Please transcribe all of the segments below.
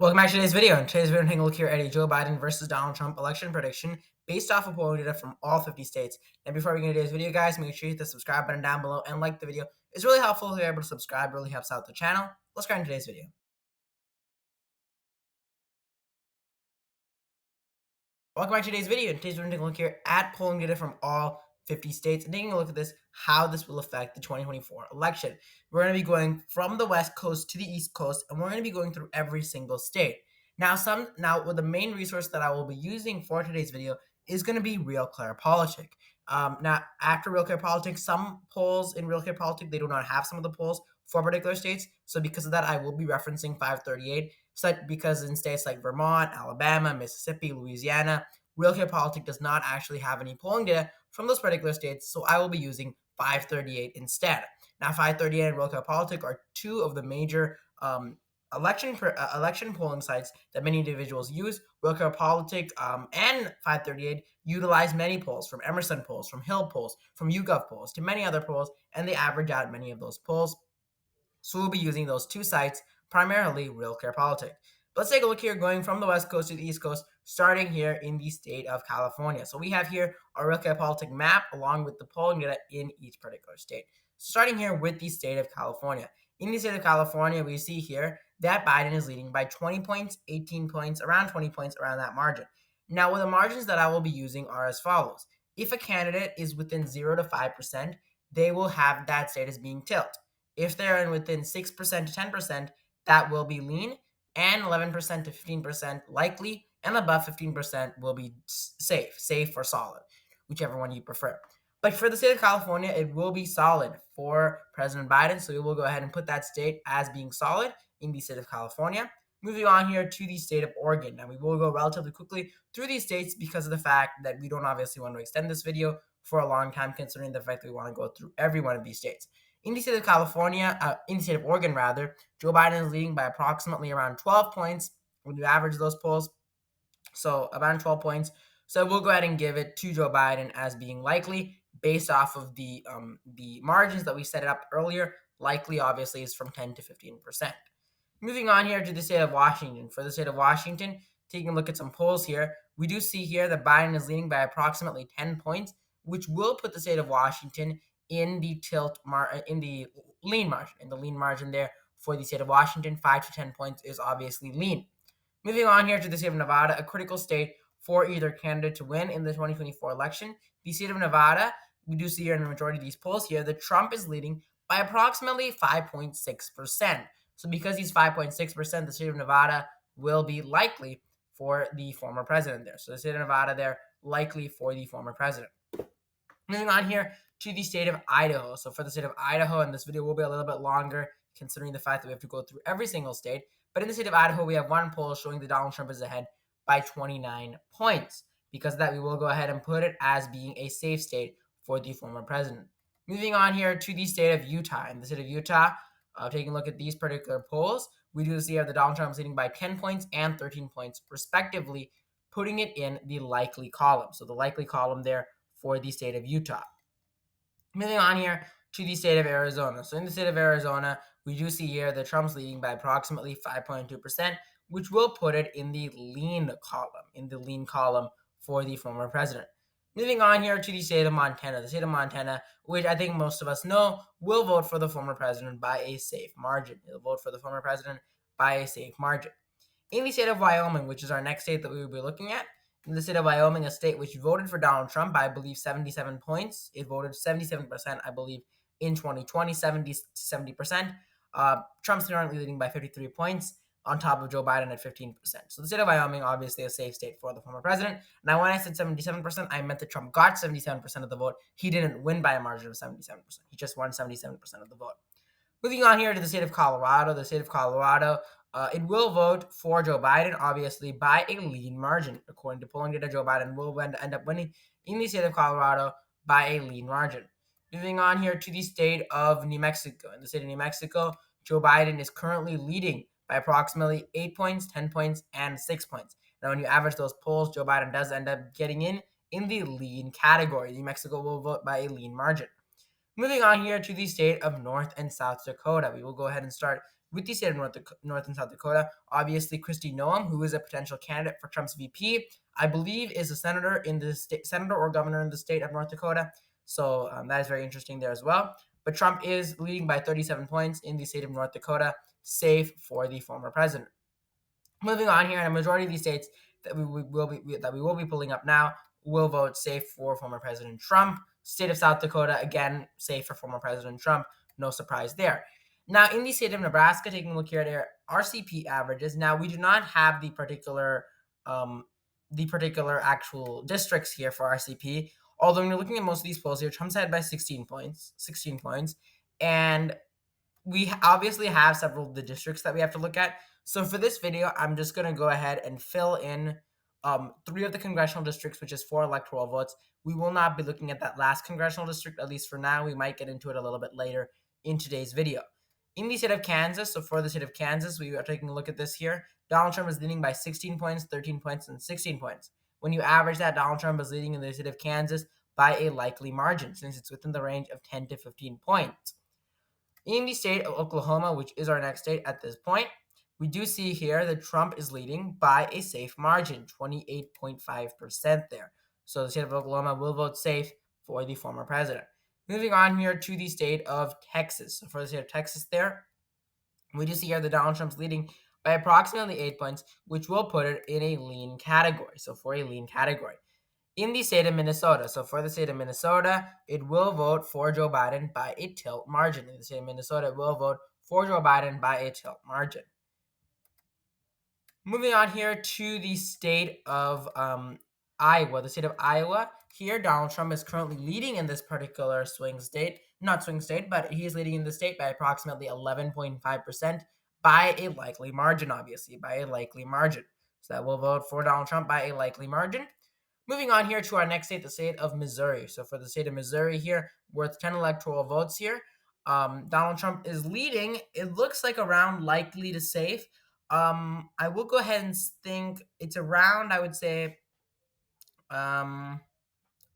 Welcome back to today's video. In today's video, I'm taking a look here at a Joe Biden versus Donald Trump election prediction based off of polling data from all 50 states. And before we get into today's video, guys, make sure you hit the subscribe button down below and like the video. It's really helpful if you're able to subscribe. It really helps out the channel. Let's get into today's video. Welcome back to today's video. In today's video, we're taking a look here at polling data from all 50 states and taking a look at this, how this will affect the 2024 election. We're going to be going from the West Coast to the East Coast, and we're going to be going through every single state. Now, with the main resource that I will be using for today's video is going to be Real Clear Politic. Now, after Real Clear Politic, some polls in Real Clear Politic, they do not have some of the polls for particular states. So because of that, I will be referencing 538. So because in states like Vermont, Alabama, Mississippi, Louisiana, Real Clear Politic does not actually have any polling data from those particular states, so I will be using 538 instead. Now, 538 and Real Clear Politic are two of the major election polling sites that many individuals use. Real Clear Politic and 538 utilize many polls, from Emerson polls, from Hill polls, from YouGov polls, to many other polls, and they average out many of those polls. So we'll be using those two sites, primarily Real Clear Politic. Let's take a look here, going from the West Coast to the East Coast, starting here in the state of California. So we have here our Real Clear Politic map along with the polling data in each particular state. Starting here with the state of California. In the state of California, we see here that Biden is leading by 20 points, 18 points, around 20 points, around that margin. Now, the margins that I will be using are as follows. If a candidate is within 0 to 5%, they will have that state as being tilt. If they're in within 6% to 10%, that will be lean, and 11% to 15% likely, and above 15% will be safe or solid, whichever one you prefer. But for the state of California, it will be solid for President Biden, so we will go ahead and put that state as being solid in the state of California. Moving on here to the state of Oregon. Now, we will go relatively quickly through these states because of the fact that we don't obviously want to extend this video for a long time, considering the fact that we want to go through every one of these states. In the state of in the state of Oregon, rather, Joe Biden is leading by approximately around 12 points when you average those polls. So around 12 points. So we'll go ahead and give it to Joe Biden as being likely based off of the margins that we set it up earlier. Likely, obviously, is from 10 to 15%. Moving on here to the state of Washington. For the state of Washington, taking a look at some polls here, we do see here that Biden is leading by approximately 10 points, which will put the state of Washington in the lean margin there for the state of Washington. 5 to 10 points is obviously lean. Moving on here to the state of Nevada, a critical state for either candidate to win in the 2024 election. The state of Nevada, we do see here in the majority of these polls here that Trump is leading by approximately 5.6%. So because he's 5.6%, the state of Nevada will be likely for the former president there. So the state of Nevada there, likely for the former president. Moving on here to the state of Idaho. So for the state of Idaho, and this video will be a little bit longer considering the fact that we have to go through every single state. But in the state of Idaho, we have one poll showing that Donald Trump is ahead by 29 points. Because of that, we will go ahead and put it as being a safe state for the former president. Moving on here to the state of Utah. In the state of Utah, taking a look at these particular polls, we do see here that Donald Trump is leading by 10 points and 13 points, respectively, putting it in the likely column. So the likely column there for the state of Utah. Moving on here to the state of Arizona. So in the state of Arizona, we do see here that Trump's leading by approximately 5.2%, which will put it in the lean column for the former president. Moving on here to the state of Montana. The state of Montana, which I think most of us know, will vote for the former president by a safe margin. It'll vote for the former president by a safe margin. In the state of Wyoming, which is our next state that we will be looking at, in the state of Wyoming, a state which voted for Donald Trump by, I believe, 77 points. It voted 77%, I believe, in 2020, 70%. Trump's currently leading by 53 points on top of Joe Biden at 15%. So the state of Wyoming, obviously a safe state for the former president. Now, when I said 77%, I meant that Trump got 77% of the vote. He didn't win by a margin of 77%. He just won 77% of the vote. Moving on here to the state of Colorado. The state of Colorado, it will vote for Joe Biden, obviously, by a lean margin. According to polling data, Joe Biden will end up winning in the state of Colorado by a lean margin. Moving on here to the state of New Mexico. In the state of New Mexico, Joe Biden is currently leading by approximately 8 points, 10 points, and 6 points. Now, when you average those polls, Joe Biden does end up getting in the lean category. New Mexico will vote by a lean margin. Moving on here to the state of North and South Dakota. We will go ahead and start with the state of North and South Dakota. Obviously, Kristi Noem, who is a potential candidate for Trump's VP, I believe is a senator in the state, senator or governor in the state of North Dakota. So that is very interesting there as well. But Trump is leading by 37 points in the state of North Dakota, safe for the former president. Moving on here, and a majority of these states that we will be pulling up now will vote safe for former President Trump. State of South Dakota, again, safe for former President Trump. No surprise there. Now, in the state of Nebraska, taking a look here at our RCP averages. Now, we do not have the particular actual districts here for RCP. Although when you're looking at most of these polls here, Trump's ahead by 16 points, and we obviously have several of the districts that we have to look at. So for this video, I'm just going to go ahead and fill in 3 of the congressional districts, which is 4 electoral votes. We will not be looking at that last congressional district, at least for now. We might get into it a little bit later in today's video. In the state of Kansas, so for the state of Kansas, we are taking a look at this here. Donald Trump is leading by 16 points, 13 points, and 16 points. When you average that, Donald Trump is leading in the state of Kansas by a likely margin, since it's within the range of 10 to 15 points. In the state of Oklahoma, which is our next state at this point, we do see here that Trump is leading by a safe margin, 28.5% there. So the state of Oklahoma will vote safe for the former president. Moving on here to the state of Texas. So for the state of Texas there, we do see here that Donald Trump's leading by approximately 8 points, which will put it in a lean category. So for a lean category. In the state of Minnesota, so for the state of Minnesota, it will vote for Joe Biden by a tilt margin. In the state of Minnesota, it will vote for Joe Biden by a tilt margin. Moving on here to the state of Iowa. The state of Iowa, here Donald Trump is currently leading in this particular not swing state, but he is leading in the state by approximately 11.5% by a likely margin, obviously, by a likely margin. So that will vote for Donald Trump by a likely margin. Moving on here to our next state, the state of Missouri. So for the state of Missouri here, worth 10 electoral votes here. Donald Trump is leading. It looks like around likely to safe. I will go ahead and think it's around, I would say,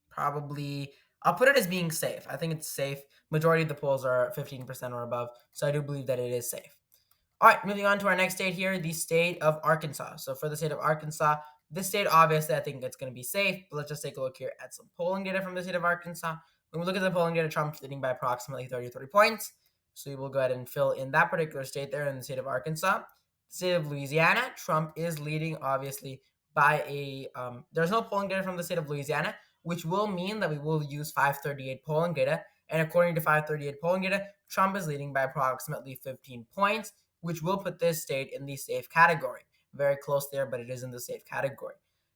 probably, I'll put it as being safe. I think it's safe. Majority of the polls are 15% or above. So I do believe that it is safe. All right, moving on to our next state here, the state of Arkansas. So for the state of Arkansas, this state, obviously, I think it's going to be safe. But let's just take a look here at some polling data from the state of Arkansas. When we look at the polling data, Trump's leading by approximately 30 points. So we will go ahead and fill in that particular state there in the state of Arkansas. The state of Louisiana, Trump is leading, obviously, by a there's no polling data from the state of Louisiana, which will mean that we will use 538 polling data. And according to 538 polling data, Trump is leading by approximately 15 points, which will put this state in the safe category. Very close there, but it is in the safe category.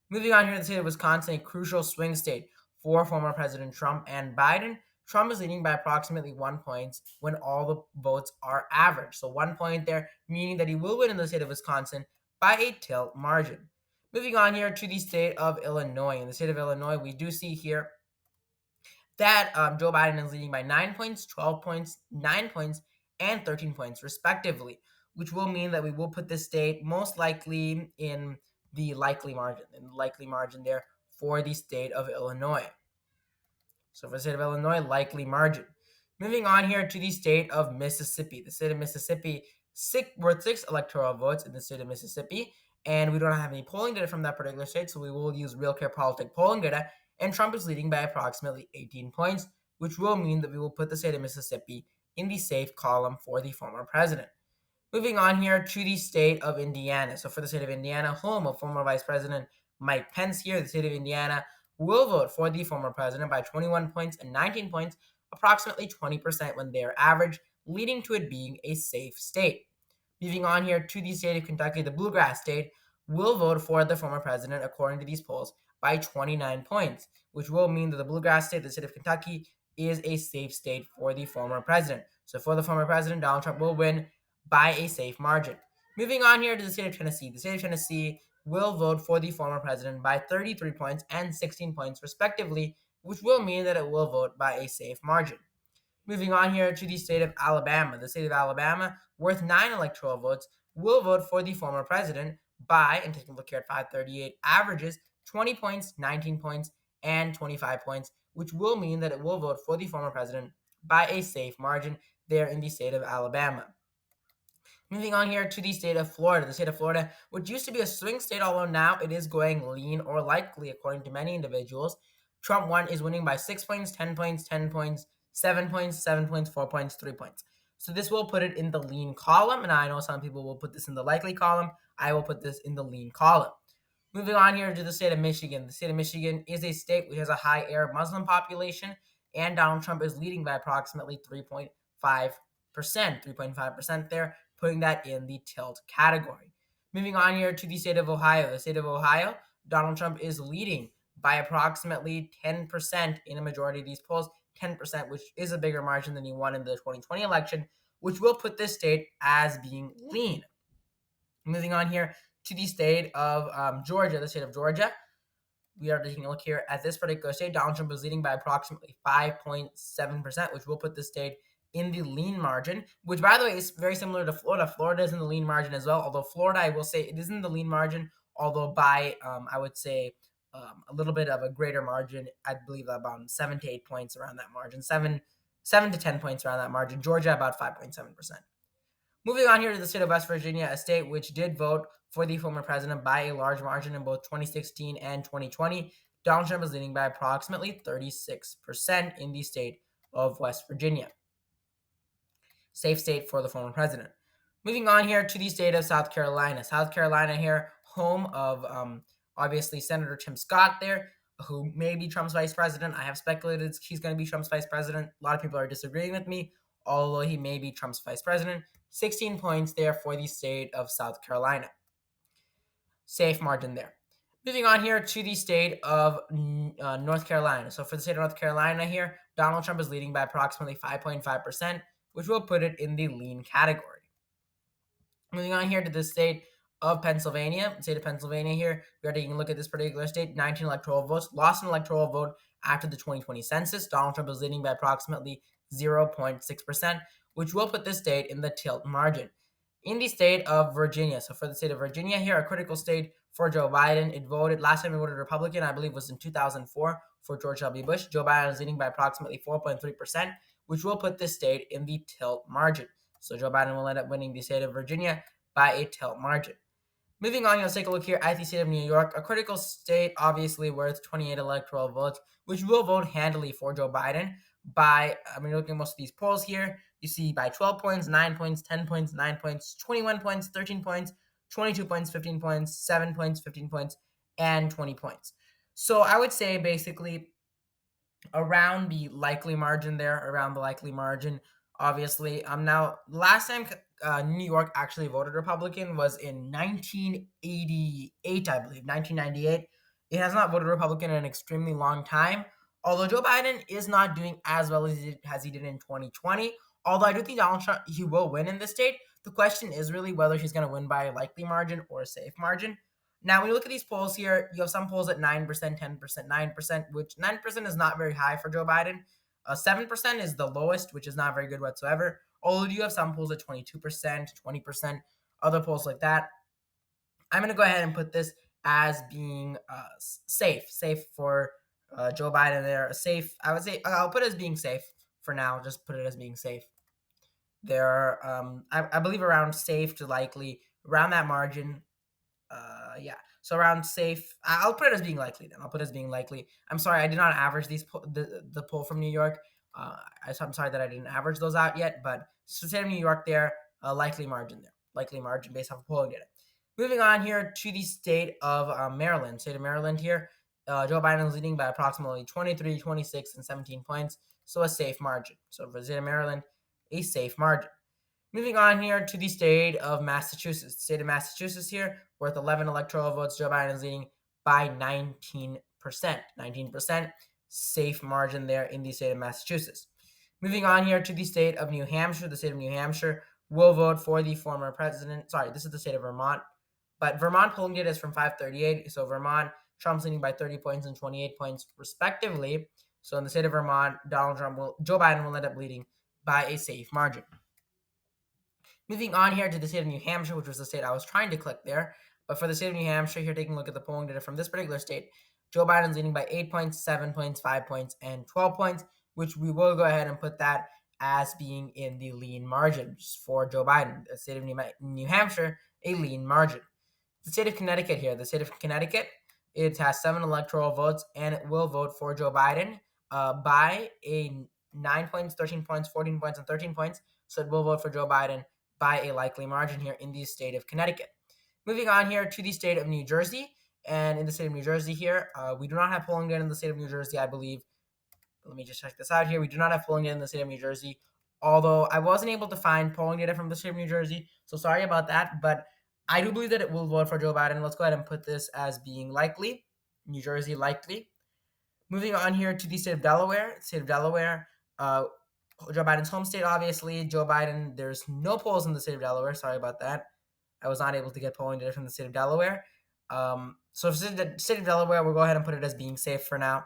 Moving on here to the state of Wisconsin, a crucial swing state for former President Trump and Biden. Trump is leading by approximately 1 point when all the votes are average. So 1 point there, meaning that he will win in the state of Wisconsin by a tilt margin. Moving on here to the state of Illinois. In the state of Illinois, we do see here that Joe Biden is leading by 9 points, 12 points, 9 points, and 13 points, respectively, which will mean that we will put this state most likely in the likely margin there for the state of Illinois. So for the state of Illinois, likely margin. Moving on here to the state of Mississippi. The state of Mississippi, worth 6 electoral votes in the state of Mississippi, and we don't have any polling data from that particular state, so we will use Real Care Politic polling data, and Trump is leading by approximately 18 points, which will mean that we will put the state of Mississippi in the safe column for the former president. Moving on here to the state of Indiana. So for the state of Indiana, home of former Vice President Mike Pence here, the state of Indiana will vote for the former president by 21 points and 19 points, approximately 20% when they are average, leading to it being a safe state. Moving on here to the state of Kentucky, the Bluegrass state will vote for the former president, according to these polls, by 29 points, which will mean that the Bluegrass state, the state of Kentucky, is a safe state for the former president. So for the former president, Donald Trump will win by a safe margin. Moving on here to the state of Tennessee. The state of Tennessee will vote for the former president by 33 points and 16 points, respectively, which will mean that it will vote by a safe margin. Moving on here to the state of Alabama. The state of Alabama, worth 9 electoral votes, will vote for the former president by, and taking a look here at 538 averages, 20 points, 19 points, and 25 points, which will mean that it will vote for the former president by a safe margin there in the state of Alabama. Moving on here to the state of Florida. The state of Florida, which used to be a swing state, although now it is going lean or likely, according to many individuals. Trump 1 is winning by 6 points, 10 points, 10 points, 7 points, 7 points, 4 points, 3 points. So this will put it in the lean column, and I know some people will put this in the likely column. I will put this in the lean column. Moving on here to the state of Michigan. The state of Michigan is a state which has a high Arab Muslim population, and Donald Trump is leading by approximately 3.5%. 3.5% there, putting that in the tilt category. Moving on here to the state of Ohio. The state of Ohio, Donald Trump is leading by approximately 10% in a majority of these polls, 10%, which is a bigger margin than he won in the 2020 election, which will put this state as being lean. Moving on here to the state of Georgia, the state of Georgia. We are taking a look here at this particular state. Donald Trump is leading by approximately 5.7%, which will put the state in the lean margin, which, by the way, is very similar to Florida. Florida is in the lean margin as well, although Florida, I will say, it is in the lean margin, although by, I would say, a little bit of a greater margin. I believe about 7 to 8 points around that margin, 7 to 10 points around that margin. Georgia, about 5.7%. Moving on here to the state of West Virginia, a state which did vote for the former president by a large margin in both 2016 and 2020. Donald Trump is leading by approximately 36% in the state of West Virginia. Safe state for the former president. Moving on here to the state of South Carolina. South Carolina here, home of obviously Senator Tim Scott there, who may be Trump's vice president. I have speculated he's going to be Trump's vice president. A lot of people are disagreeing with me, although he may be Trump's vice president. 16 points there for the state of South Carolina. Safe margin there. Moving on here to the state of North Carolina. So for the state of North Carolina here, Donald Trump is leading by approximately 5.5%, which will put it in the lean category. Moving on here to the state of Pennsylvania. State of Pennsylvania here, we are taking a look at this particular state. 19 electoral votes, lost an electoral vote after the 2020 census. Donald Trump is leading by approximately 0.6%, which will put this state in the tilt margin. In the state of Virginia, so for the state of Virginia here, a critical state for Joe Biden, it voted, last time it voted Republican, I believe was in 2004 for George W. Bush. Joe Biden is leading by approximately 4.3%, which will put this state in the tilt margin. So Joe Biden will end up winning the state of Virginia by a tilt margin. Moving on, let's take a look here at the state of New York, a critical state, obviously worth 28 electoral votes, which will vote handily for Joe Biden by, looking at most of these polls here, you see by 12 points, 9 points, 10 points, 9 points, 21 points, 13 points, 22 points, 15 points, 7 points, 15 points, and 20 points. So I would say basically around the likely margin there, around the likely margin. Obviously, now last time New York actually voted Republican was in 1988, I believe, 1998. It has not voted Republican in an extremely long time. Although Joe Biden is not doing as well as he did in 2020. Although I do think Donald Trump, he will win in this state. The question is really whether he's going to win by a likely margin or a safe margin. Now, when you look at these polls here, you have some polls at 9%, 10%, 9%, which 9% is not very high for Joe Biden. 7% is the lowest, which is not very good whatsoever. Although you have some polls at 22%, 20%, other polls like that. I'm going to go ahead and put this as being safe for Joe Biden there. Safe, I would say, I'll put it as being safe for now. Just put it as being safe. There are, I believe, around safe to likely, around that margin. Yeah. So around safe, I'll put it as being likely then. I'll put it as being likely. I'm sorry, I did not average the poll from New York. I'm sorry that I didn't average those out yet, but state of New York there, likely margin there. Likely margin based off of polling data. Moving on here to the state of Maryland. State of Maryland here, Joe Biden is leading by approximately 23, 26, and 17 points. So a safe margin. So for the state of Maryland, a safe margin. Moving on here to the state of Massachusetts. The state of Massachusetts here, worth 11 electoral votes. Joe Biden is leading by 19%. 19%, safe margin there in the state of Massachusetts. Moving on here to the state of New Hampshire. The state of New Hampshire will vote for the former president. Sorry, this is the state of Vermont. But Vermont polling data is from 538. So Vermont, Trump's leading by 30 points and 28 points respectively. So in the state of Vermont, Joe Biden will end up leading by a safe margin. Moving on here to the state of New Hampshire, which was the state I was trying to click there. But for the state of New Hampshire, here taking a look at the polling data from this particular state, Joe Biden's leading by 8 points, 7 points, 5 points, and 12 points, which we will go ahead and put that as being in the lean margin for Joe Biden. The state of New Hampshire, a lean margin. The state of Connecticut here. The state of Connecticut, it has 7 electoral votes, and it will vote for Joe Biden by a 9 points, 13 points, 14 points, and 13 points. So it will vote for Joe Biden by a likely margin here in the state of Connecticut. Moving on here to the state of New Jersey. And in the state of New Jersey here, we do not have polling data in the state of New Jersey, I believe. Let me just check this out here. We do not have polling data in the state of New Jersey, although I wasn't able to find polling data from the state of New Jersey. So sorry about that, but I do believe that it will vote for Joe Biden. Let's go ahead and put this as being likely. New Jersey, likely. Moving on here to the state of Delaware. State of Delaware, Joe Biden's home state, obviously. Joe Biden, there's no polls in the state of Delaware. Sorry about that. I was not able to get polling data from the state of Delaware. So for the state of Delaware, we'll go ahead and put it as being safe for now.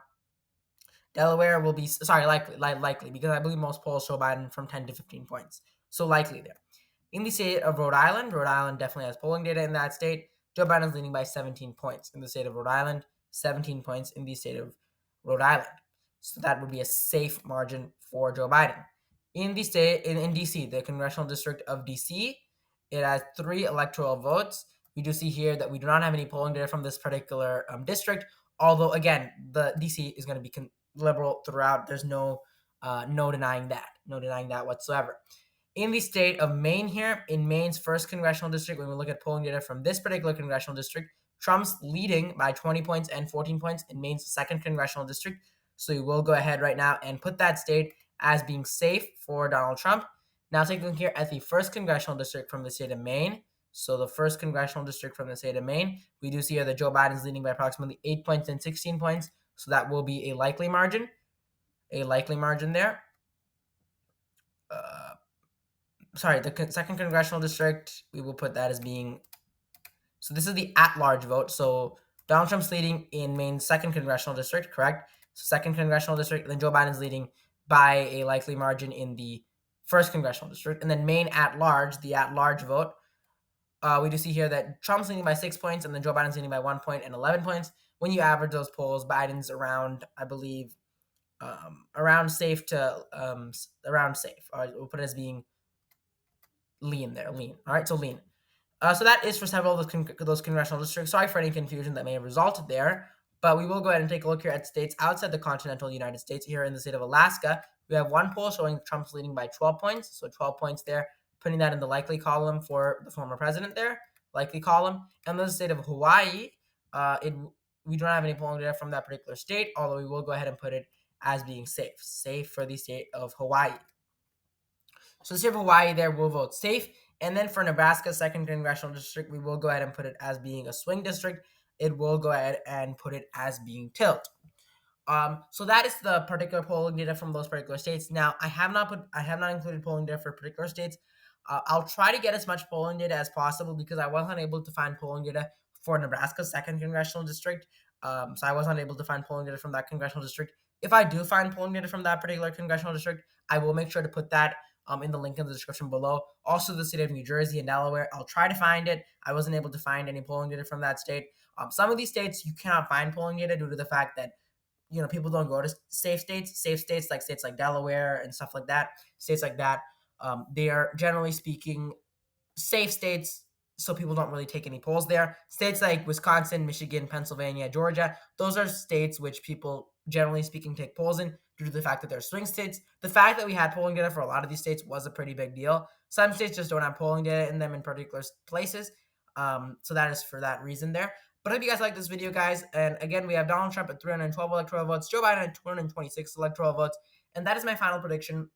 Delaware will be, likely, because I believe most polls show Biden from 10 to 15 points. So likely there. In the state of Rhode Island definitely has polling data in that state. Joe Biden is leading by 17 points in the state of Rhode Island, 17 points in the state of Rhode Island. So that would be a safe margin for Joe Biden. In the state, in DC, the congressional district of DC, it has 3 electoral votes. We do see here that we do not have any polling data from this particular district, although, again, the DC is going to be liberal throughout. There's no denying that whatsoever. In the state of Maine here, in Maine's 1st congressional district, when we look at polling data from this particular congressional district, Trump's leading by 20 points and 14 points in Maine's 2nd congressional district. So we will go ahead right now and put that state as being safe for Donald Trump. Now take a look here at the 1st congressional district from the state of Maine. So the 1st congressional district from the state of Maine, we do see here that Joe Biden is leading by approximately 8 points and 16 points. So that will be a likely margin there. The 2nd congressional district, we will put that as being, so this is the at-large vote. So Donald Trump's leading in Maine's 2nd congressional district, correct? So 2nd congressional district, and then Joe Biden's leading by a likely margin in the 1st congressional district. And then Maine at-large, the at-large vote, we do see here that Trump's leading by 6 points, and then Joe Biden's leading by 1 point and 11 points. When you average those polls, Biden's around, I believe, around safe. All right, we'll put it as being lean there, lean. All right, so lean. So that is for several of those congressional districts. Sorry for any confusion that may have resulted there, but we will go ahead and take a look here at states outside the continental United States. Here in the state of Alaska, we have 1 poll showing Trump's leading by 12 points, so 12 points there, putting that in the likely column for the former president there, likely column. And the state of Hawaii, we don't have any polling data from that particular state, although we will go ahead and put it as being safe for the state of Hawaii. So the state of Hawaii there will vote safe. And then for Nebraska 2nd congressional district, we will go ahead and put it as being a swing district. It will go ahead and put it as being tilt. So that is the particular polling data from those particular states. Now, I have not included polling data for particular states. I'll try to get as much polling data as possible because I wasn't able to find polling data for Nebraska's 2nd congressional district. So I wasn't able to find polling data from that congressional district. If I do find polling data from that particular congressional district, I will make sure to put that in the link in the description below. Also, the state of New Jersey and Delaware, I'll try to find it. I wasn't able to find any polling data from that state. Some of these states, you cannot find polling data due to the fact that, people don't go to safe states like Delaware and stuff like that. States like that, they are generally speaking safe states, so people don't really take any polls there. States like Wisconsin, Michigan, Pennsylvania, Georgia, those are states which people, generally speaking, take polls in due to the fact that they're swing states. The fact that we had polling data for a lot of these states was a pretty big deal. Some states just don't have polling data in them in particular places. So that is for that reason there. But I hope you guys like this video, guys. And again, we have Donald Trump at 312 electoral votes, Joe Biden at 226 electoral votes. And that is my final prediction.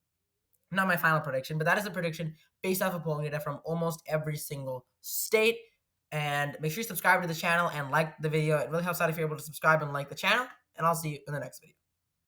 Not my final prediction, but that is a prediction based off of polling data from almost every single state. And make sure you subscribe to the channel and like the video. It really helps out if you're able to subscribe and like the channel. And I'll see you in the next video.